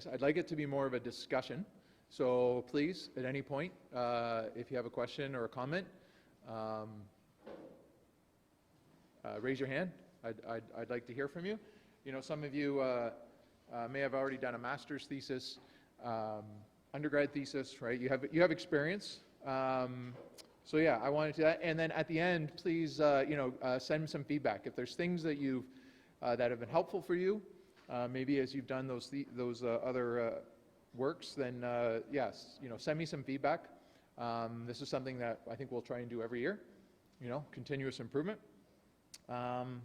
I'd like it to be more of a discussion. So please, at any point, if you have a question or a comment, raise your hand. I'd like to hear from you. You know, some of you may have already done a master's thesis, undergrad thesis, right? You have experience. So yeah, I wanted to, and then at the end, please, send some feedback. If there's things that you've that have been helpful for you, maybe as you've done those other works, then yes, send me some feedback. This is something that I think we'll try and do every year. Continuous improvement.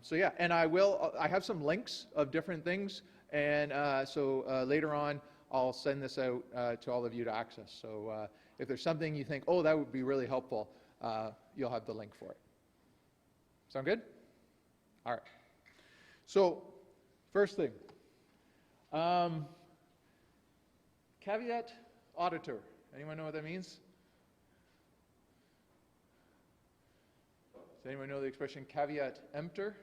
So yeah, and I have some links of different things, and so later on I'll send this out to all of you to access. So if there's something you think, oh, that would be really helpful, you'll have the link for it. Sound good? All right. So first thing, caveat auditor. Anyone know what that means? Does anyone know the expression caveat emptor?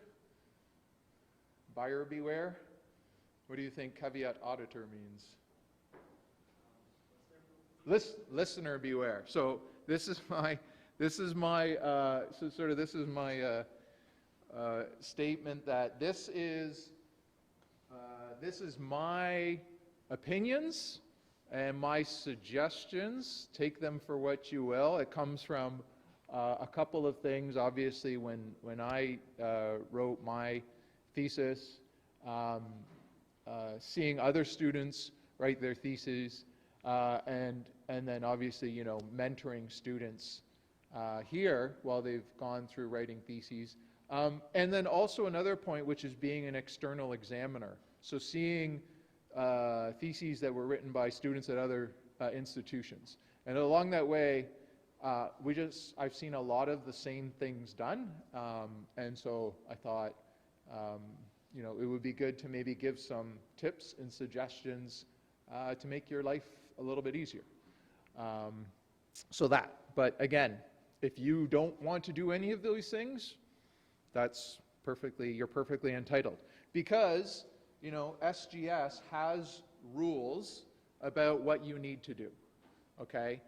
Buyer beware? What do you think caveat auditor means? Listener beware. So this is my statement that this is my opinions and my suggestions. Take them for what you will. It comes from a couple of things. Obviously, when I wrote my thesis, seeing other students write their theses, and then obviously mentoring students here while they've gone through writing theses, and then also another point, which is being an external examiner. So seeing theses that were written by students at other institutions, and along that way, I've seen a lot of the same things done, and so I thought, it would be good to maybe give some tips and suggestions to make your life a little bit easier. But again, if you don't want to do any of those things, you're perfectly entitled. Because, SGS has rules about what you need to do, okay?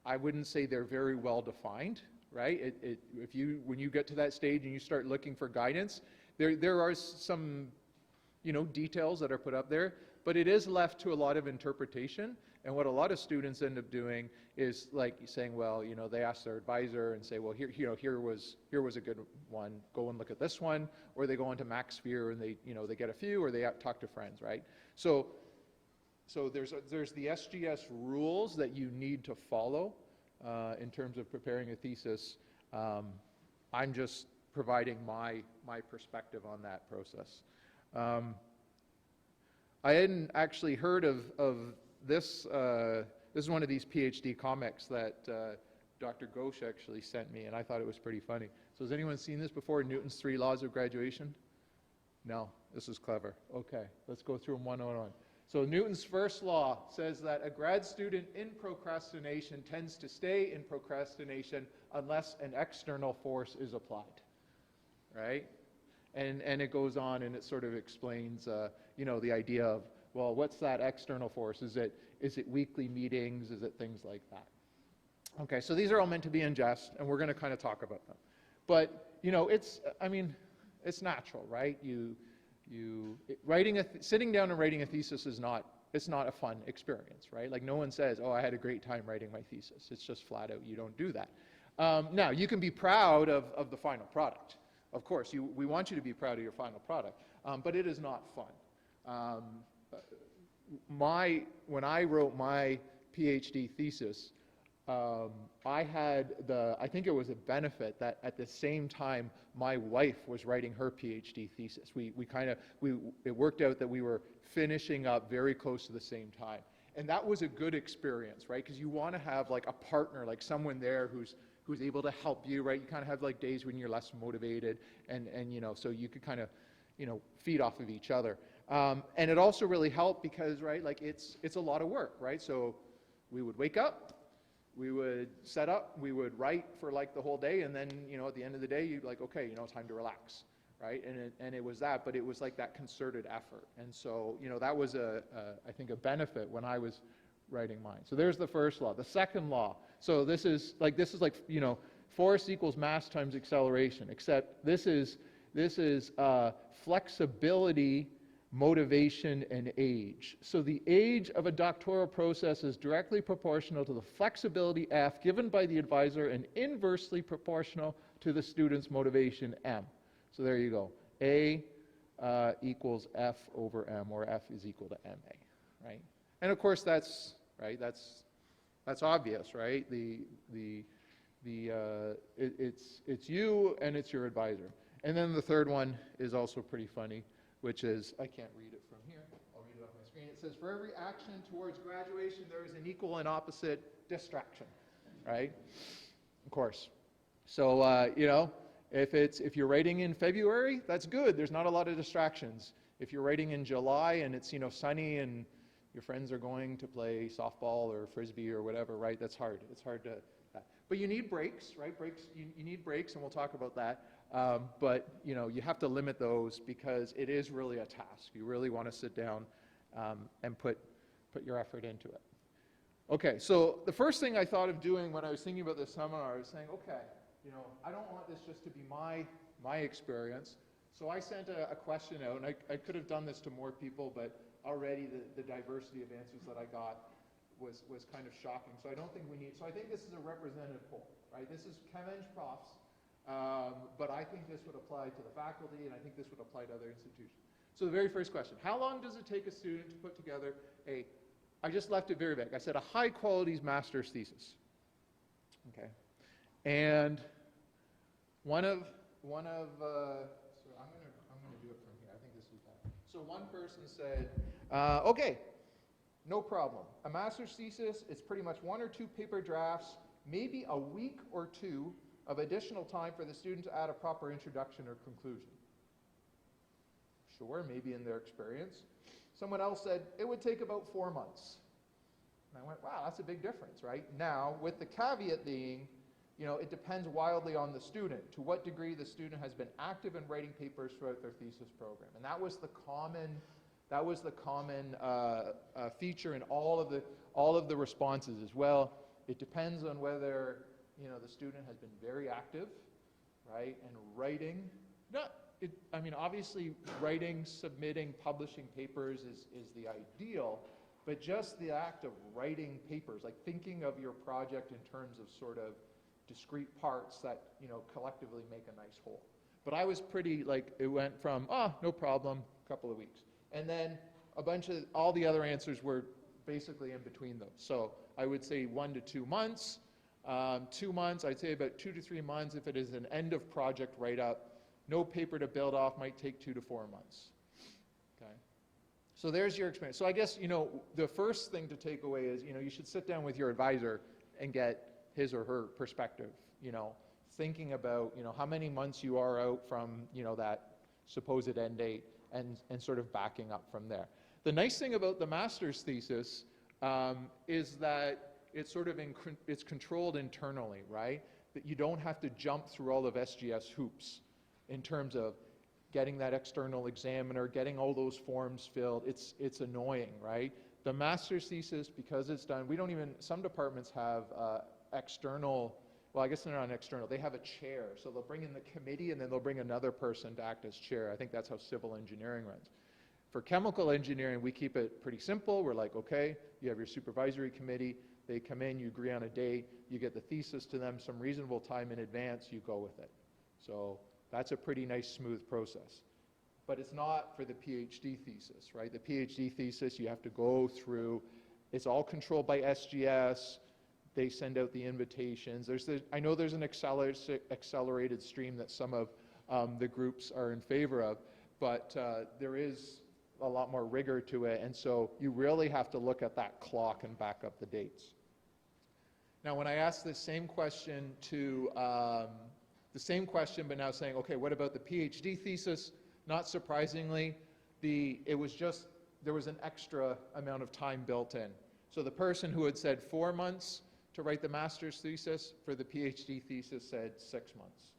I wouldn't say they're very well defined, right? When you get to that stage and you start looking for guidance, there are some, details that are put up there, but it is left to a lot of interpretation. And what a lot of students end up doing is like saying, well, they ask their advisor and say, well, here was a good one. Go and look at this one, or they go into McMaster and they get a few, or they talk to friends, right? So there's the SGS rules that you need to follow in terms of preparing a thesis. I'm just providing my perspective on that process. I hadn't actually heard of this. This is one of these PhD comics that Dr. Ghosh actually sent me, and I thought it was pretty funny. So has anyone seen this before, Newton's 3 laws of graduation? No, this is clever. Okay, let's go through them one on one. So Newton's first law says that a grad student in procrastination tends to stay in procrastination unless an external force is applied, right? And it goes on and it sort of explains, the idea of, well, what's that external force? Is it weekly meetings? Is it things like that? Okay, so these are all meant to be in jest, and we're going to kind of talk about them. But it's natural, right? Sitting down and writing a thesis is not a fun experience, right? Like no one says, oh, I had a great time writing my thesis. It's just flat out, you don't do that. Now, you can be proud of the final product. Of course, we want you to be proud of your final product, but it is not fun. When I wrote my PhD thesis, I think it was a benefit that at the same time my wife was writing her PhD thesis. It worked out that we were finishing up very close to the same time. And that was a good experience, right? Because you want to have like a partner, like someone there who's able to help you, right? You kind of have like days when you're less motivated, and so you could kind of, feed off of each other. And it also really helped because, right, like it's a lot of work, right? So we would wake up, we would set up, we would write for like the whole day, and then, at the end of the day, you'd like, okay, time to relax, right? And it was that, but it was like that concerted effort. And so, that was I think a benefit when I was writing mine. So there's the first law. The second law, so this is like, force equals mass times acceleration, except this is flexibility, motivation, and age. So the age of a doctoral process is directly proportional to the flexibility F given by the advisor and inversely proportional to the student's motivation M. So there you go. A equals F over M, or F is equal to MA, right? And of course that's obvious, right? It's you and it's your advisor. And then the third one is also pretty funny, which is, I can't read it from here, I'll read it off my screen. It says, for every action towards graduation, there is an equal and opposite distraction, right? Of course. So, if you're writing in February, that's good. There's not a lot of distractions. If you're writing in July and it's, sunny and your friends are going to play softball or frisbee or whatever, right? That's hard. It's hard to, but you need breaks, right? You need breaks, and we'll talk about that. But you have to limit those because it is really a task. You really want to sit down and put your effort into it. Okay, so the first thing I thought of doing when I was thinking about this seminar, I was saying, okay, I don't want this just to be my experience. So I sent a question out, and I could have done this to more people, but already the diversity of answers that I got was kind of shocking. So I don't think we need, so I think this is a representative poll, right? This is CHEMENG profs, but I think this would apply to the faculty, and I think this would apply to other institutions. So the very first question, how long does it take a student to put together I just left it very vague. I said a high quality master's thesis, okay? And one of so I'm gonna do it from here. I think this is better. So one person said, okay, no problem. A master's thesis, it's pretty much 1 or 2 paper drafts, maybe a week or 2 of additional time for the student to add a proper introduction or conclusion. Sure, maybe in their experience. Someone else said it would take about 4 months. And I went, wow, that's a big difference, right? Now, with the caveat being, it depends wildly on the student, to what degree the student has been active in writing papers throughout their thesis program. And that was the common feature in all of the responses as well. It depends on whether the student has been very active, right, and writing. Obviously, writing, submitting, publishing papers is the ideal, but just the act of writing papers, like thinking of your project in terms of sort of discrete parts that collectively make a nice whole. But I was pretty it went from no problem, a couple of weeks, and then all the other answers were basically in between those. So I would say 1 to 2 months. 2 months, I'd say about 2 to 3 months if it is an end of project write-up. No paper to build off might take 2 to 4 months. Okay, so there's your experience. So I guess the first thing to take away is you should sit down with your advisor and get his or her perspective. Thinking about how many months you are out from that supposed end date, and sort of backing up from there. The nice thing about the master's thesis is that it's sort of it's controlled internally, right? That you don't have to jump through all of SGS hoops in terms of getting that external examiner, getting all those forms filled. It's annoying, right? The master's thesis, because it's done, some departments have external, well, I guess they're not external, they have a chair. So they'll bring in the committee and then they'll bring another person to act as chair. I think that's how civil engineering runs. For chemical engineering, we keep it pretty simple. We're like, okay, you have your supervisory committee, they come in, you agree on a date, you get the thesis to them some reasonable time in advance, you go with it. So that's a pretty nice, smooth process. But it's not for the PhD thesis, right? The PhD thesis, you have to go through, it's all controlled by SGS, they send out the invitations. I know there's an accelerated stream that some of the groups are in favor of, but there is a lot more rigor to it, and so you really have to look at that clock and back up the dates. Now, when I asked the same question but now saying, okay, what about the PhD thesis? Not surprisingly, there was an extra amount of time built in. So the person who had said 4 months to write the master's thesis, for the PhD thesis said 6 months.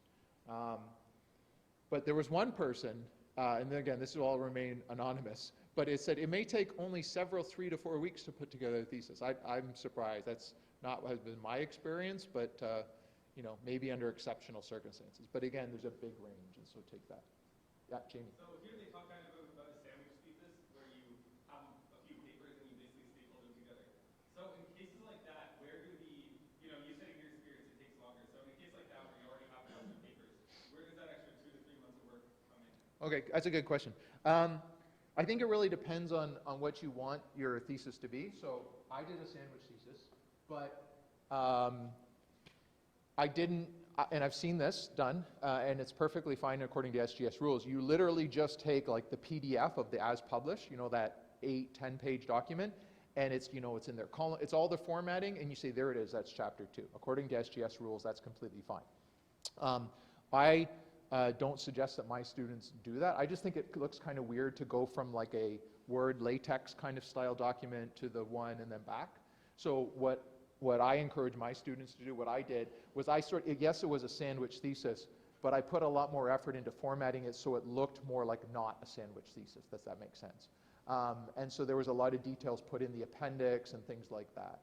But there was one person, and then again, this will all remain anonymous, but it said it may take only 3 to 4 weeks to put together a thesis. I'm surprised. That's not what has been my experience, but you know, maybe under exceptional circumstances. But again, there's a big range, and so take that. Yeah, Jamie. So here they talk kind of about a sandwich thesis where you have a few papers and you basically staple them together. So in cases like that, where do the, you know, you said in your experience it takes longer. So in a case like that where you already have a few papers, where does that extra 2 to 3 months of work come in? Okay, that's a good question. I think it really depends on what you want your thesis to be. So I did a sandwich thesis, but I didn't, and I've seen this done, and it's perfectly fine according to SGS rules. You literally just take like the PDF of the as published, you know, that 8-10 page document, and it's, you know, it's in their column, it's all the formatting, and you say, there it is, that's chapter 2. According to SGS rules, that's completely fine. I don't suggest that my students do that. I just think it looks kind of weird to go from like a Word LaTeX kind of style document to the one and then back. So what I encourage my students to do, what I did, was yes, it was a sandwich thesis, but I put a lot more effort into formatting it so it looked more like not a sandwich thesis. Does that make sense? And so there was a lot of details put in the appendix and things like that.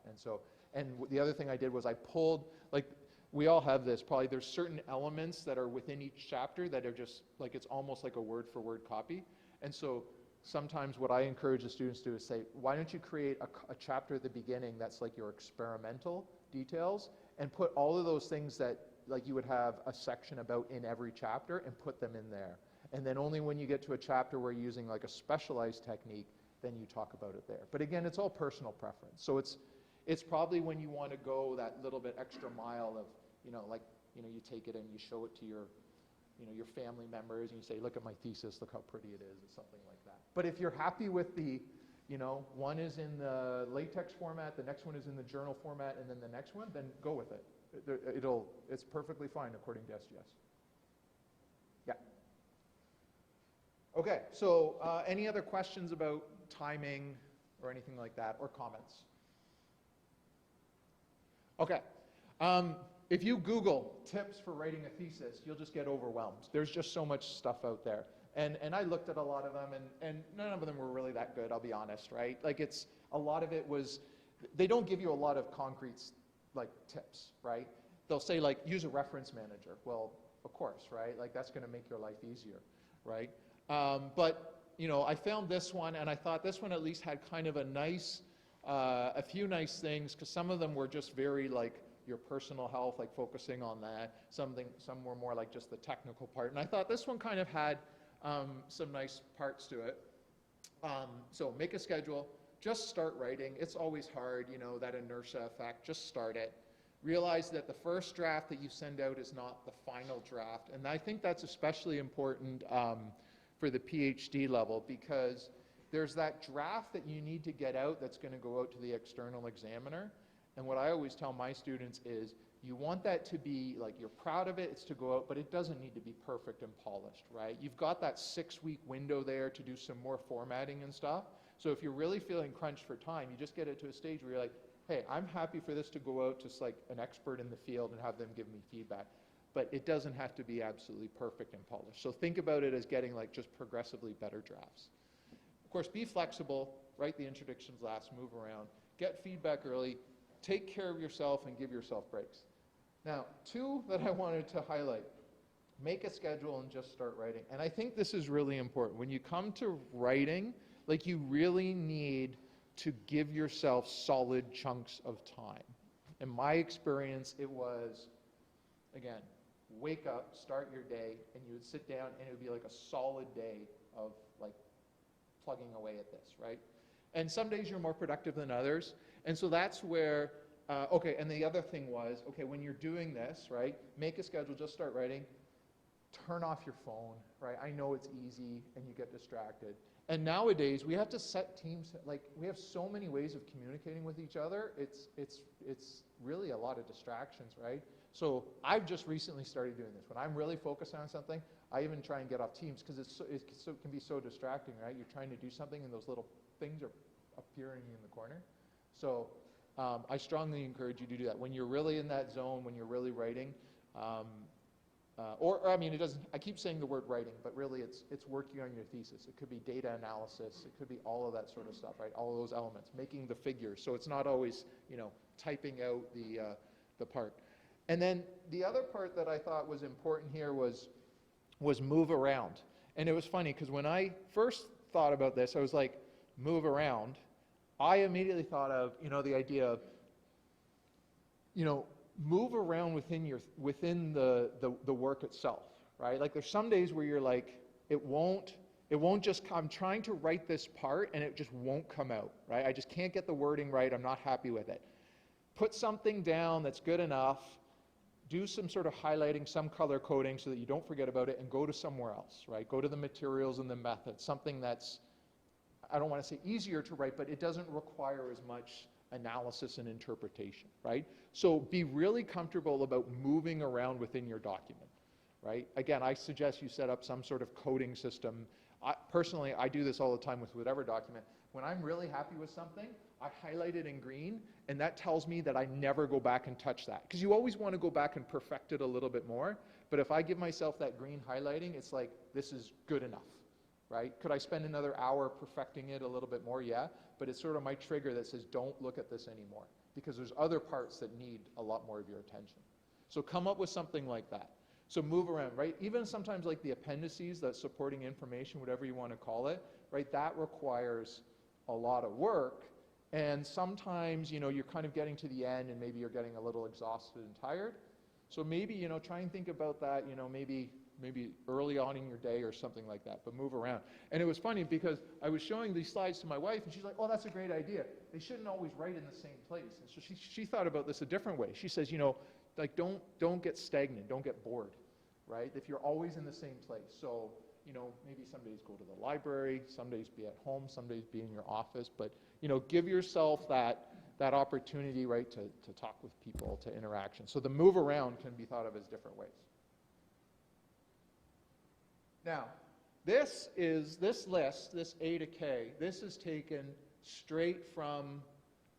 And the other thing I did was I pulled, like, we all have this, probably there's certain elements that are within each chapter that are just, like, it's almost like a word-for-word copy. And so sometimes what I encourage the students to do is say, why don't you create a chapter at the beginning that's like your experimental details, and put all of those things that like you would have a section about in every chapter and put them in there. And then only when you get to a chapter where you're using like a specialized technique, then you talk about it there. But again, it's all personal preference. So it's probably when you want to go that little bit extra mile of, you know, like, you know, you take it and you show it to your, you know, your family members, and you say, look at my thesis, look how pretty it is, or something like that. But if you're happy with the, you know, one is in the LaTeX format, the next one is in the journal format, and then the next one, then go with it. It's perfectly fine according to SGS. Yeah. Okay, so any other questions about timing or anything like that, or comments? Okay. If you Google tips for writing a thesis, you'll just get overwhelmed. There's just so much stuff out there. And I looked at a lot of them, and none of them were really that good, I'll be honest, right? Like, it's, a lot of it was, they don't give you a lot of concrete, like, tips, right? They'll say, like, use a reference manager. Well, of course, right? Like, that's gonna make your life easier, right? But, you know, I found this one, and I thought this one at least had kind of a nice, a few nice things, because some of them were just very, like, your personal health, like focusing on that. Some were more like just the technical part. And I thought this one kind of had some nice parts to it. So make a schedule, just start writing. It's always hard, you know, that inertia effect, just start it. Realize that the first draft that you send out is not the final draft. And I think that's especially important for the PhD level, because there's that draft that you need to get out that's going to go out to the external examiner. And what I always tell my students is, you want that to be, like, you're proud of it, it's to go out, but it doesn't need to be perfect and polished, right? You've got that 6-week window there to do some more formatting and stuff. So if you're really feeling crunched for time, you just get it to a stage where you're like, hey, I'm happy for this to go out to like an expert in the field and have them give me feedback. But it doesn't have to be absolutely perfect and polished. So think about it as getting like just progressively better drafts. Of course, be flexible, write the introductions last, move around, get feedback early, take care of yourself and give yourself breaks. Now, 2 that I wanted to highlight, make a schedule and just start writing. And I think this is really important. When you come to writing, like, you really need to give yourself solid chunks of time. In my experience, it was, again, wake up, start your day, and you would sit down and it would be like a solid day of like plugging away at this, right? And some days you're more productive than others. And so that's where, okay, and the other thing was, okay, when you're doing this, right, make a schedule, just start writing, turn off your phone, right? I know it's easy and you get distracted. And nowadays, we have to set teams, like, we have so many ways of communicating with each other, it's really a lot of distractions, right? So I've just recently started doing this. When I'm really focused on something, I even try and get off Teams, because it can be so distracting, right? You're trying to do something and those little things are appearing in the corner. So I strongly encourage you to do that. When you're really in that zone, when you're really writing, or I mean, it doesn't, I keep saying the word writing, but really it's working on your thesis. It could be data analysis, it could be all of that sort of stuff, right? All of those elements, making the figures. So it's not always, you know, typing out the part. And then the other part that I thought was important here was move around. And it was funny, because when I first thought about this, I was like, move around. I immediately thought of, you know, the idea of, you know, move around within the work itself, right? Like there's some days where you're like, it won't just come, I'm trying to write this part and it just won't come out, right? I just can't get the wording right, I'm not happy with it. Put something down that's good enough, do some sort of highlighting, some color coding so that you don't forget about it, and go to somewhere else, right? Go to the materials and the methods, something that's, I don't want to say easier to write, but it doesn't require as much analysis and interpretation, right? So be really comfortable about moving around within your document, right? Again, I suggest you set up some sort of coding system. Personally, I do this all the time with whatever document. When I'm really happy with something, I highlight it in green, and that tells me that I never go back and touch that. Because you always want to go back and perfect it a little bit more, but if I give myself that green highlighting, it's like, this is good enough, right? Could I spend another hour perfecting it a little bit more? Yeah, but it's sort of my trigger that says, don't look at this anymore, because there's other parts that need a lot more of your attention. So come up with something like that. So move around, right? Even sometimes like the appendices, that supporting information, whatever you want to call it, right? That requires a lot of work. And sometimes, you know, you're kind of getting to the end and maybe you're getting a little exhausted and tired. So maybe, you know, try and think about that, you know, maybe early on in your day or something like that, but move around. And it was funny because I was showing these slides to my wife and she's like, oh, that's a great idea. They shouldn't always write in the same place. And so she thought about this a different way. She says, you know, like don't get stagnant, don't get bored, right? If you're always in the same place. So, you know, maybe some days go to the library, some days be at home, some days be in your office, but, you know, give yourself that opportunity, right, to talk with people, to interaction. So the move around can be thought of as different ways. Now, this list, this A to K, this is taken straight from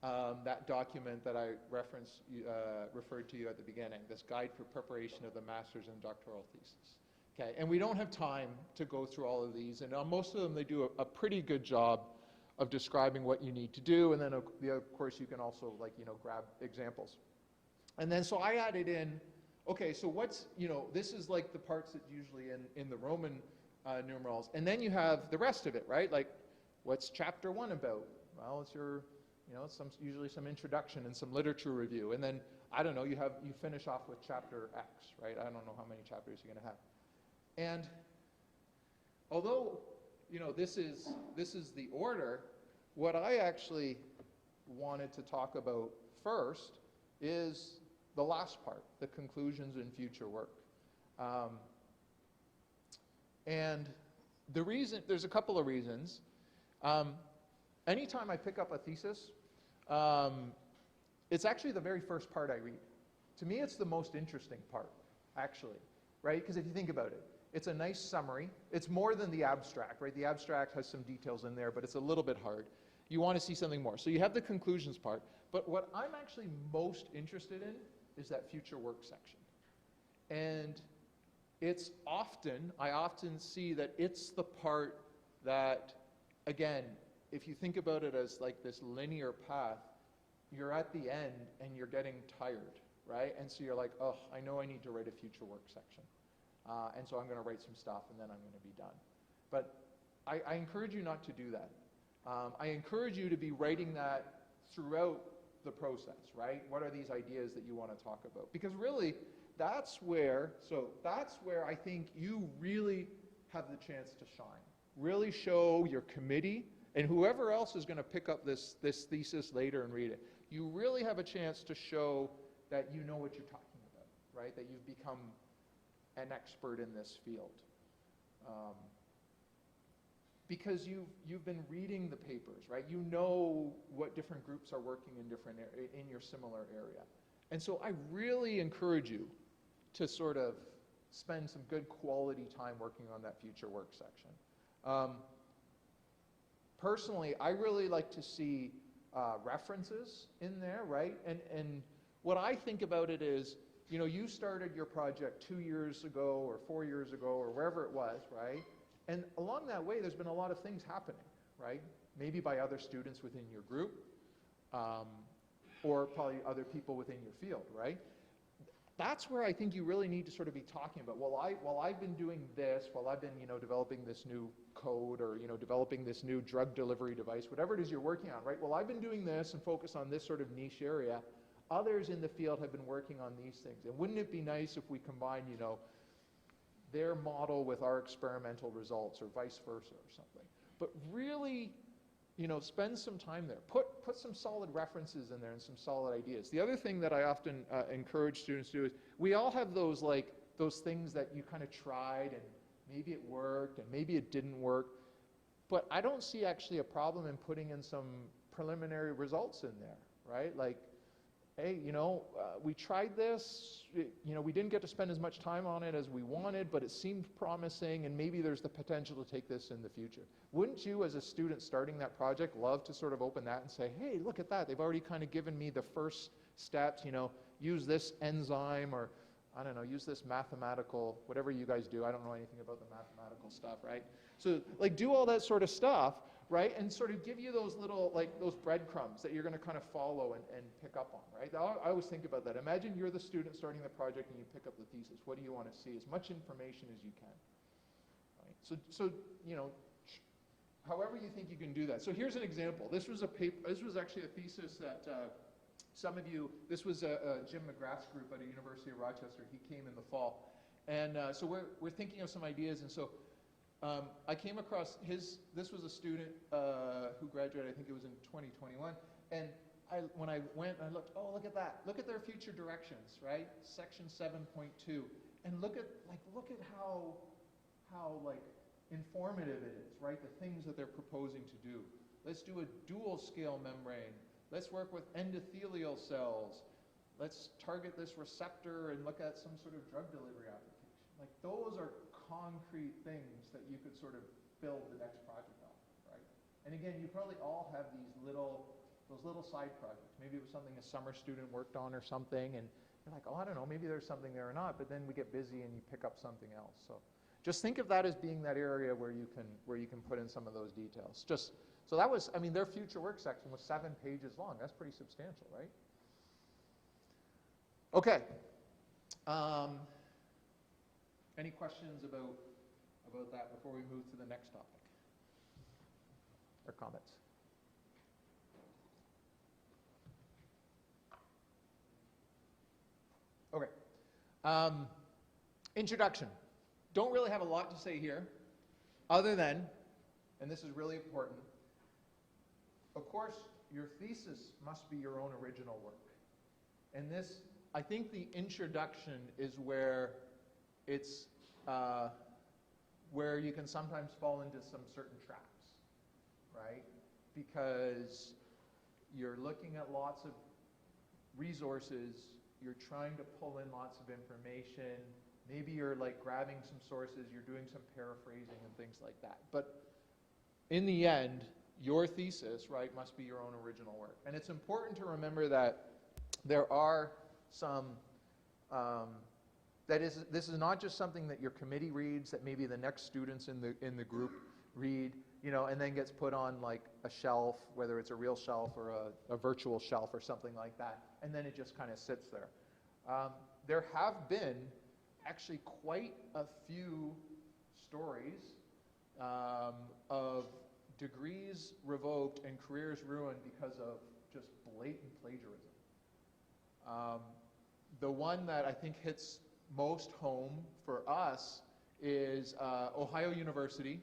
that document that I referred to you at the beginning, this guide for preparation of the master's and doctoral thesis. Okay, and we don't have time to go through all of these, and on most of them they do a pretty good job of describing what you need to do, and then of course you can also, like, you know, grab examples. And then so I added in, okay, so what's, you know, this is like the parts that usually in the Roman numerals, and then you have the rest of it, right? Like, what's chapter 1 about? Well, it's your, you know, it's usually some introduction and some literature review, and then, I don't know, you finish off with chapter X, right? I don't know how many chapters you're going to have. And although, you know, this is the order, what I actually wanted to talk about first is the last part, the conclusions and future work. And the reason, there's a couple of reasons. Anytime I pick up a thesis, it's actually the very first part I read. To me, it's the most interesting part, actually, right? Because if you think about it, it's a nice summary. It's more than the abstract, right? The abstract has some details in there, but it's a little bit hard. You want to see something more. So you have the conclusions part, but what I'm actually most interested in is that future work section. And it's often, I often see that it's the part that, again, if you think about it as like this linear path, you're at the end and you're getting tired, right? And so you're like, oh, I know I need to write a future work section. And so I'm going to write some stuff and then I'm going to be done. But I encourage you not to do that. I encourage you to be writing that throughout the process, right? What are these ideas that you want to talk about? Because really, that's where I think you really have the chance to shine. Really show your committee and whoever else is going to pick up this thesis later and read it. You really have a chance to show that you know what you're talking about, right? That you've become an expert in this field. Because you've been reading the papers, right? You know what different groups are working in your similar area. And so I really encourage you to sort of spend some good quality time working on that future work section. Personally, I really like to see references in there, right? And what I think about it is, you know, you started your project 2 years ago or 4 years ago or wherever it was, right? And along that way, there's been a lot of things happening, right? Maybe by other students within your group, or probably other people within your field, right? That's where I think you really need to sort of be talking about, well, while I've been doing this, while I've been, you know, developing this new code or, you know, developing this new drug delivery device, whatever it is you're working on, right? Well, I've been doing this and focus on this sort of niche area. Others in the field have been working on these things. And wouldn't it be nice if we combine, you know, their model with our experimental results or vice versa or something? But really, you know, spend some time there. Put some solid references in there and some solid ideas. The other thing that I often encourage students to do is, we all have those, like, those things that you kind of tried and maybe it worked and maybe it didn't work. But I don't see actually a problem in putting in some preliminary results in there, right? Like, hey, you know, we tried this, you know, we didn't get to spend as much time on it as we wanted, but it seemed promising, and maybe there's the potential to take this in the future. Wouldn't you, as a student starting that project, love to sort of open that and say, hey, look at that, they've already kind of given me the first steps, you know, use this enzyme, or, I don't know, use this mathematical, whatever you guys do, I don't know anything about the mathematical stuff, right? So, like, do all that sort of stuff, right, and sort of give you those little, like, those breadcrumbs that you're going to kind of follow and pick up on, right? I always think about that. Imagine you're the student starting the project and you pick up the thesis. What do you want to see? As much information as you can, right? So you know, however you think you can do that. So here's an example. This was a paper. This was actually a thesis that some of you. This was Jim McGrath's group at the University of Rochester. He came in the fall, and so we're thinking of some ideas, and so. I came across this was a student who graduated, I think it was in 2021, and when I went, I looked, oh, look at that. Look at their future directions, right? Section 7.2, and look at how like informative it is, right? The things that they're proposing to do. Let's do a dual scale membrane. Let's work with endothelial cells. Let's target this receptor and look at some sort of drug delivery application. Like, those are concrete things that you could sort of build the next project on, right? And again, you probably all have those little side projects. Maybe it was something a summer student worked on or something, and you're like, oh, I don't know, maybe there's something there or not, but then we get busy and you pick up something else. So just think of that as being that area where you can put in some of those details. So that was, I mean, their future work section was 7 pages long. That's pretty substantial, right? Okay. Any questions about that before we move to the next topic? Or comments? Okay. Introduction. Don't really have a lot to say here, other than, and this is really important, of course, your thesis must be your own original work. And this, I think the introduction is where it's where you can sometimes fall into some certain traps, right? Because you're looking at lots of resources, you're trying to pull in lots of information, maybe you're like grabbing some sources, you're doing some paraphrasing and things like that. But in the end, your thesis, right, must be your own original work. And it's important to remember that there are some this is not just something that your committee reads, that maybe the next students in the group read, you know, and then gets put on like a shelf, whether it's a real shelf or a virtual shelf or something like that, and then it just kind of sits there. There have been actually quite a few stories of degrees revoked and careers ruined because of just blatant plagiarism. The one that I think hits most home for us is Ohio University,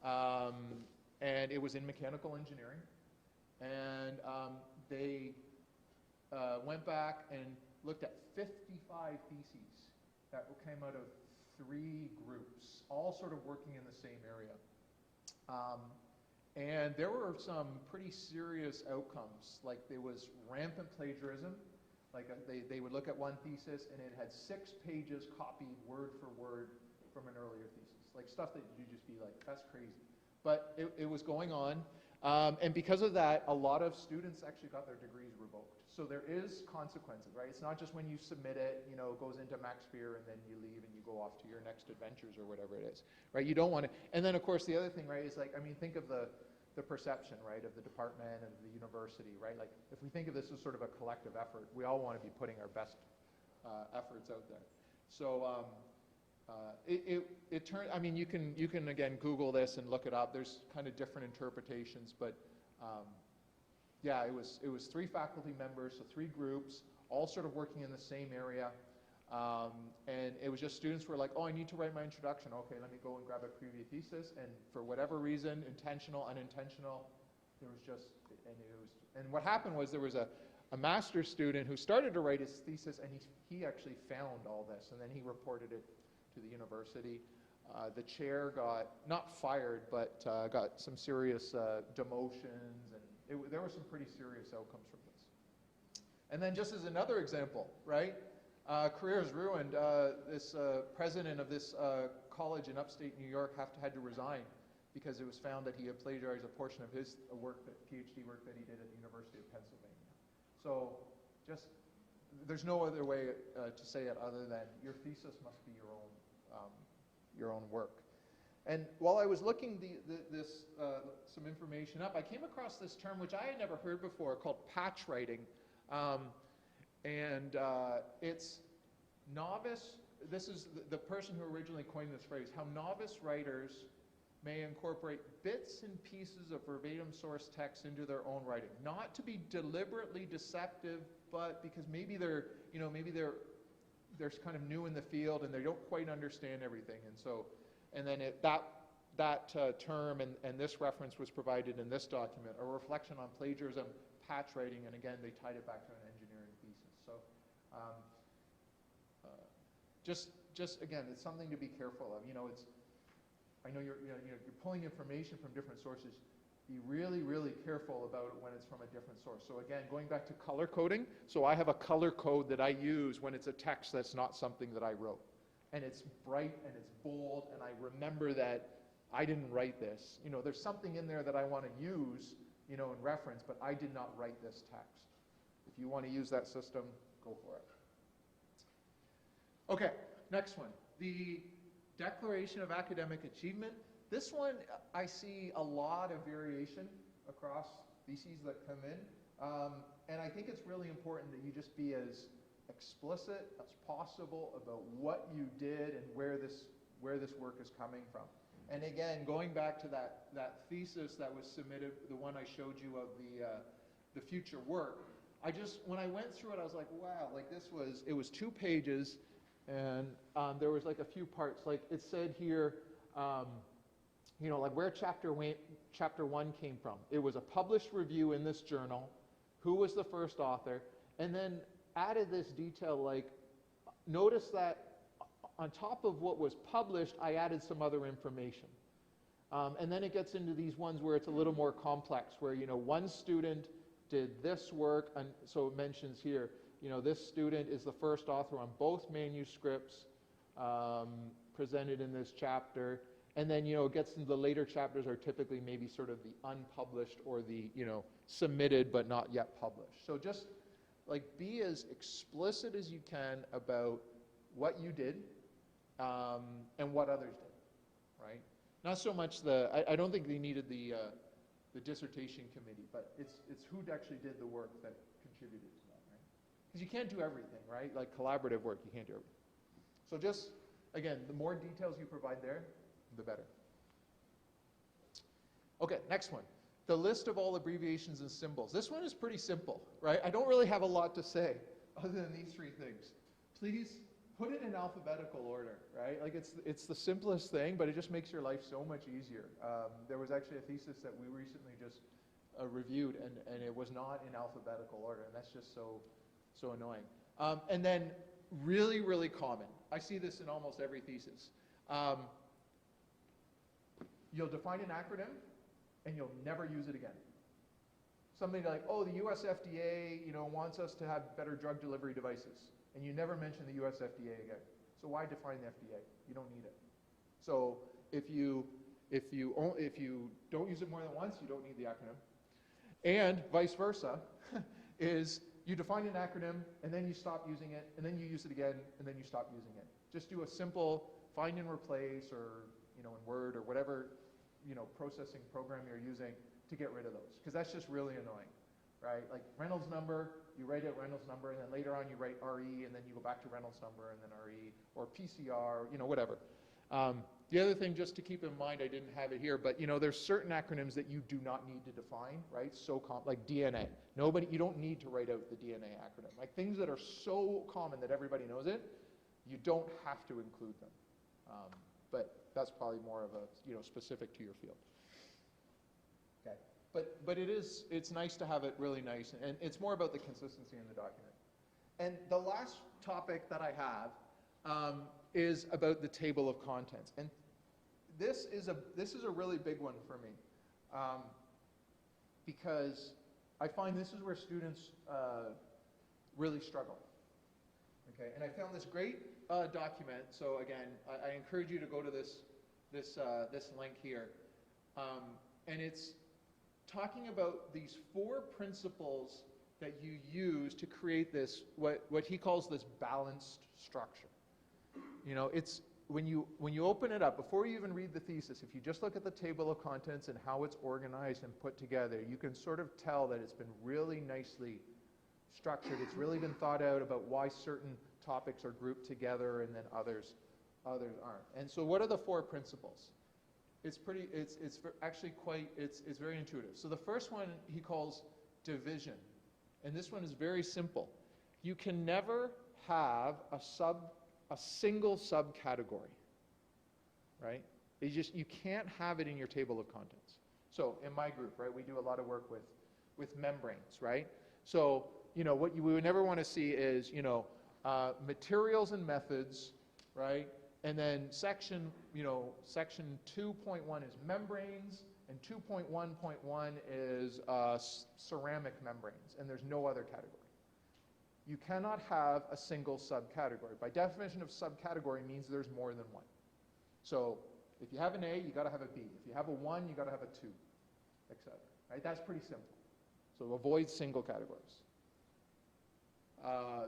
and it was in mechanical engineering, and they went back and looked at 55 theses that came out of 3 groups, all sort of working in the same area. And there were some pretty serious outcomes, like there was rampant plagiarism. Like they would look at one thesis and it had 6 pages copied word for word from an earlier thesis. Like stuff that you'd just be like, that's crazy. But it was going on. And because of that, a lot of students actually got their degrees revoked. So there is consequences, right? It's not just when you submit it, you know, it goes into McMaster and then you leave and you go off to your next adventures or whatever it is, right? You don't want to, and then of course the other thing, right, is like, I mean, think of the perception, right, of the department and the university, right? Like, if we think of this as sort of a collective effort, we all want to be putting our best efforts out there. So it turned, I mean, you can again Google this and look it up. There's kind of different interpretations, but yeah, it was 3 faculty members, so 3 groups, all sort of working in the same area. And it was just students were like, oh, I need to write my introduction. Okay, let me go and grab a previous thesis. And for whatever reason, intentional, unintentional, there was just, and what happened was there was a master's student who started to write his thesis, and he actually found all this, and then he reported it to the university. The chair got, not fired, but got some serious demotions, and there were some pretty serious outcomes from this. And then just as another example, right? Careers ruined. This president of this college in upstate New York had to resign because it was found that he had plagiarized a portion of his PhD work that he did at the University of Pennsylvania. So just, there's no other way to say it other than your thesis must be your own work. And while I was looking some information up, I came across this term which I had never heard before called patch writing. It's novice, this is the person who originally coined this phrase, how novice writers may incorporate bits and pieces of verbatim source text into their own writing. Not to be deliberately deceptive, but because maybe they're kind of new in the field and they don't quite understand everything. And so, and then that term and this reference was provided in this document, a reflection on plagiarism, patch writing, and again, they tied it back to an engineering thesis. So just again, it's something to be careful of. You know, I know you're pulling information from different sources. Be really, really careful about it when it's from a different source. So again, going back to color coding, so I have a color code that I use when it's a text that's not something that I wrote. And it's bright and it's bold, and I remember that I didn't write this. You know, there's something in there that I want to use, you know, in reference, but I did not write this text. If you want to use that system, go for it. Okay, next one. The Declaration of Academic Achievement. This one, I see a lot of variation across theses that come in. And I think it's really important that you just be as explicit as possible about what you did and where this work is coming from. And again, going back to that thesis that was submitted, the one I showed you of the future work, when I went through it, I was like, wow, like it was 2 pages, and there was like a few parts. Like it said here, you know, like where chapter 1 came from. It was a published review in this journal, who was the first author, and then added this detail, like notice that on top of what was published, I added some other information. And then it gets into these ones where it's a little more complex, where, you know, one student did this work, and so it mentions here, you know, this student is the first author on both manuscripts presented in this chapter. And then, you know, it gets into the later chapters are typically maybe sort of the unpublished or the, you know, submitted but not yet published. So just like be as explicit as you can about what you did and what others did, right? Not so much I don't think they needed the dissertation committee, but it's who actually did the work that contributed to that, right? Because you can't do everything, right? Like collaborative work, you can't do everything. So just, again, the more details you provide there, the better. Okay, next one. The list of all abbreviations and symbols. This one is pretty simple, right? I don't really have a lot to say other than these 3 things. Please put it in alphabetical order, right? Like it's the simplest thing, but it just makes your life so much easier. There was actually a thesis that we recently just reviewed, and it was not in alphabetical order, and that's just so annoying. And then really, really common. I see this in almost every thesis. You'll define an acronym, and you'll never use it again. Something like, oh, the US FDA, you know, wants us to have better drug delivery devices, and you never mention the US FDA again. So why define the FDA? You don't need it. So if you if you don't use it more than once, you don't need the acronym. And vice versa, is you define an acronym, and then you stop using it, and then you use it again, and then you stop using it. Just do a simple find and replace, or in Word or whatever processing program you're using to get rid of those, because that's just really annoying, right? Like Reynolds number, you write out Reynolds number, and then later on you write RE, and then you go back to Reynolds number, and then RE, or PCR, whatever. The other thing, just to keep in mind, I didn't have it here, but there's certain acronyms that you do not need to define, right? Like DNA. You don't need to write out the DNA acronym. Like things that are so common that everybody knows it, you don't have to include them. But that's probably more of a specific to your field. Okay. But it's nice to have it really nice, and it's more about the consistency in the document. And the last topic that I have is about the table of contents, and this is a really big one for me, because I find this is where students really struggle. Okay, and I found this great document. So again, I encourage you to go to this link here, and it's talking about these 4 principles that you use to create this what he calls this balanced structure. It's when you open it up, before you even read the thesis, if you just look at the table of contents and how it's organized and put together, you can sort of tell that it's been really nicely structured. It's really been thought out about why certain topics are grouped together and then others aren't. And so what are the 4 principles? It's actually it's very intuitive. So the first one he calls division. And this one is very simple. You can never have a single subcategory, right? You can't have it in your table of contents. So in my group, right, we do a lot of work with membranes, right? So, what you would never want to see is, materials and methods, right? And then section 2.1 is membranes, and 2.1.1 is ceramic membranes, and there's no other category. You cannot have a single subcategory. By definition of subcategory means there's more than one. So if you have an A, you got to have a B. If you have a 1, you got to have a 2, etc. Right? That's pretty simple. So avoid single categories.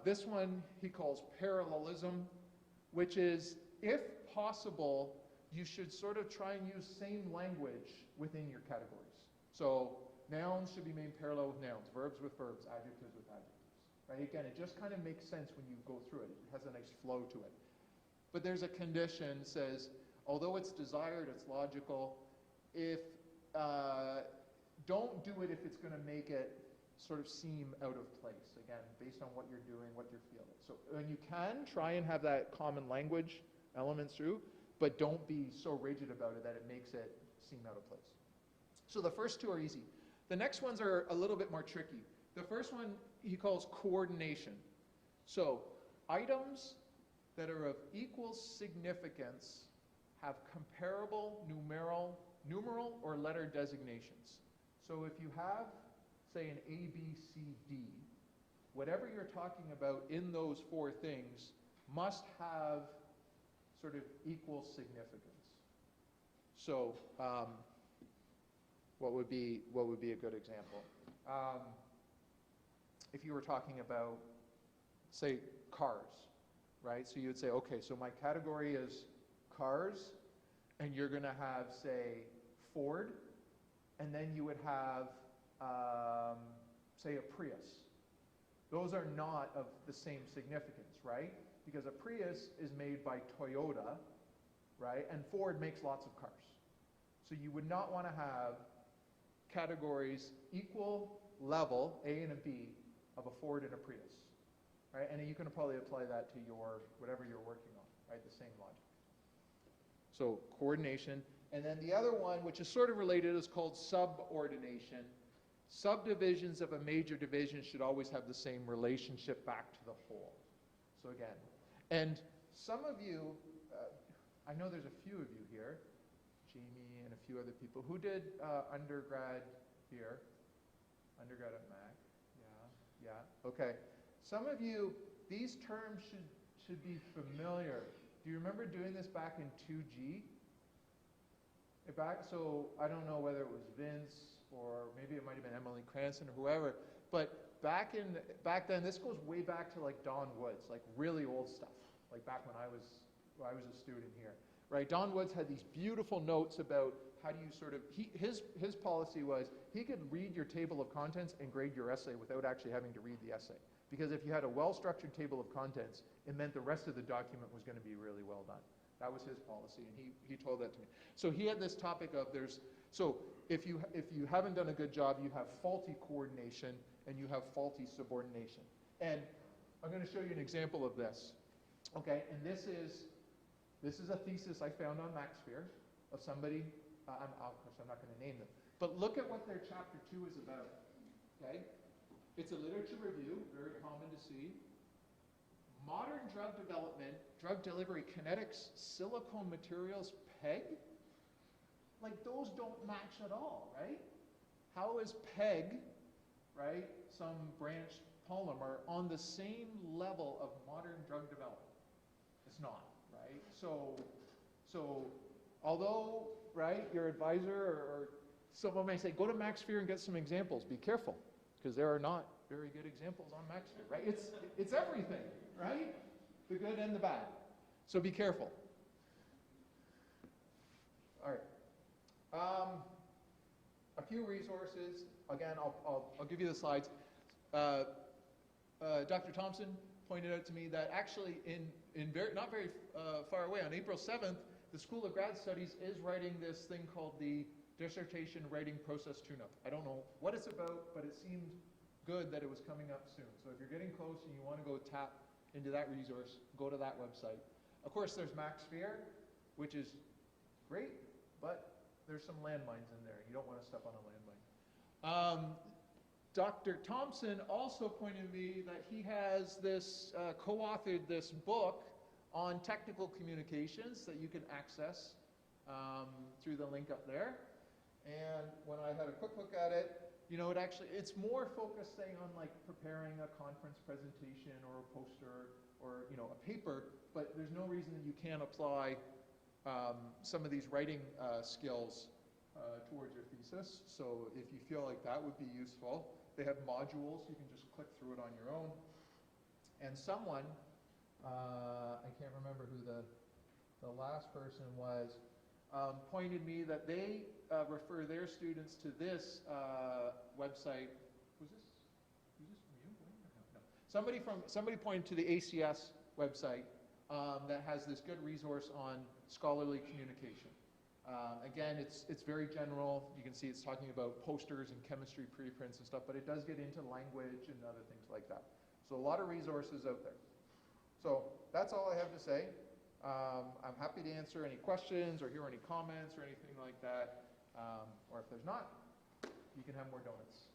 This one he calls parallelism, which is, if possible, you should sort of try and use same language within your categories. So nouns should be made parallel with nouns, verbs with verbs, adjectives with adjectives. Right? Again, it just kind of makes sense when you go through it. It has a nice flow to it. But there's a condition that says, although it's desired, it's logical. If don't do it if it's going to make it sort of seem out of place. Again, based on what you're doing, what you're feeling. So when you can, try and have that common language elements through, but don't be so rigid about it that it makes it seem out of place. So the first 2 are easy. The next ones are a little bit more tricky. The first one he calls coordination. So items that are of equal significance have comparable numeral or letter designations. So if you have, say, an A, B, C, D, whatever you're talking about in those 4 things must have sort of equal significance. So what would be a good example? If you were talking about, say, cars, right? So you would say, okay, so my category is cars, and you're going to have, say, Ford, and then you would have, say, a Prius. Those are not of the same significance, right? Because a Prius is made by Toyota, right? And Ford makes lots of cars. So you would not want to have categories equal level, A and a B, of a Ford and a Prius, right? And you can probably apply that to whatever you're working on, right? The same logic. So coordination. And then the other one, which is sort of related, is called subordination. Subdivisions of a major division should always have the same relationship back to the whole. So again, and some of you, I know there's a few of you here, Jamie and a few other people, who did undergrad here, undergrad at Mac. Yeah, okay. Some of you, these terms should be familiar. Do you remember doing this back in 2G? So I don't know whether it was Vince or maybe it might have been Emily Cranston or whoever, but back then, this goes way back to like Don Woods, like really old stuff, like back when I was a student here, right? Don Woods had these beautiful notes about how do you sort of, his policy was he could read your table of contents and grade your essay without actually having to read the essay. Because if you had a well-structured table of contents, it meant the rest of the document was going to be really well done. That was his policy, and he told that to me. So he had this topic of so if you haven't done a good job, you have faulty coordination and you have faulty subordination. And I'm going to show you an example of this. Okay, and this is a thesis I found on McMaster of somebody. Of course, I'm not going to name them. But look at what their chapter 2 is about. Okay, it's a literature review, very common to see. Modern drug development, drug delivery kinetics, silicone materials, PEG? Like those don't match at all, right? How is PEG, right, some branched polymer, on the same level of modern drug development? It's not, right? So although, right, your advisor or someone may say, go to McMaster and get some examples, be careful, because there are not very good examples on McMaster, right? It's everything, right? The good and the bad. So be careful. All right. A few resources. Again, I'll give you the slides. Dr. Thompson pointed out to me that actually not very far away, on April 7th, the School of Grad Studies is writing this thing called the Dissertation Writing Process Tune-Up. I don't know what it's about, but it seemed good that it was coming up soon. So if you're getting close and you want to go tap into that resource, go to that website. Of course, there's McMaster, which is great, but there's some landmines in there. You don't want to step on a landmine. Dr. Thompson also pointed me that he has this, co-authored this book on technical communications that you can access through the link up there. And when I had a quick look at it, it's more focused, say, on like preparing a conference presentation or a poster or, a paper, but there's no reason that you can't apply some of these writing skills towards your thesis. So if you feel like that would be useful, they have modules. You can just click through it on your own. And someone, I can't remember who the last person was, pointed me that they refer their students to this website. Was this from you? No. Somebody pointed to the ACS website that has this good resource on scholarly communication. Again, it's very general. You can see it's talking about posters and chemistry preprints and stuff, but it does get into language and other things like that. So a lot of resources out there. So that's all I have to say. I'm happy to answer any questions or hear any comments or anything like that. Or if there's not, you can have more donuts.